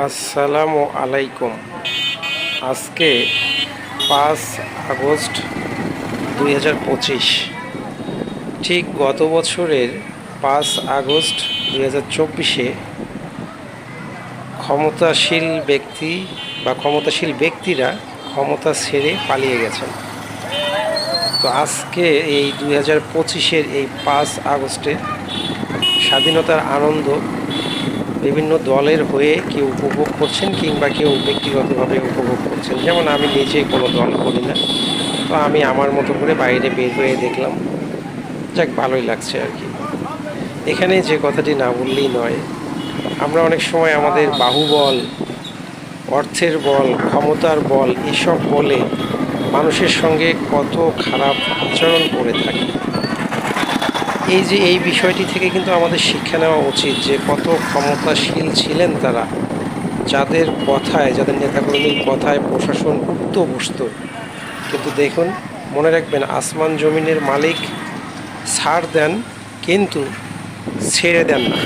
আসসালামু আলাইকুম। আজকে 5 আগস্ট 2025। ঠিক গত বছরের 5 আগস্ট 2024-এ ক্ষমতাশীল ব্যক্তি বা ক্ষমতাশীল ব্যক্তিরা ক্ষমতা ছেড়ে পালিয়ে গেছেন। তো আজকে এই 2025-এর এই 5 আগস্টে স্বাধীনতার আনন্দ বিভিন্ন দলের হয়ে কেউ উপভোগ করছেন কিংবা কেউ ব্যক্তিগতভাবে উপভোগ করছেন। যেমন আমি নিজে কোনো দল করি না, তো আমি আমার মতো করে বাইরে বের হয়ে দেখলাম। যাক, ভালোই লাগছে আর কি। এখানে যে কথাটি না বললেই নয়, আমরা অনেক সময় আমাদের বাহুবল, অর্থের বল, ক্ষমতার বল এসব বলে মানুষের সঙ্গে কত খারাপ আচরণ করে থাকি। এই বিষয়টি থেকে কিন্তু আমাদের শিক্ষা নেওয়া উচিত যে কত ক্ষমতাশীল ছিলেন তারা, যাদের নেতাকর্মীর কথায় প্রশাসন উঠত বসত। কিন্তু দেখুন, মনে রাখবেন, আসমান জমিনের মালিক ছাড় দেন কিন্তু ছেড়ে দেন না।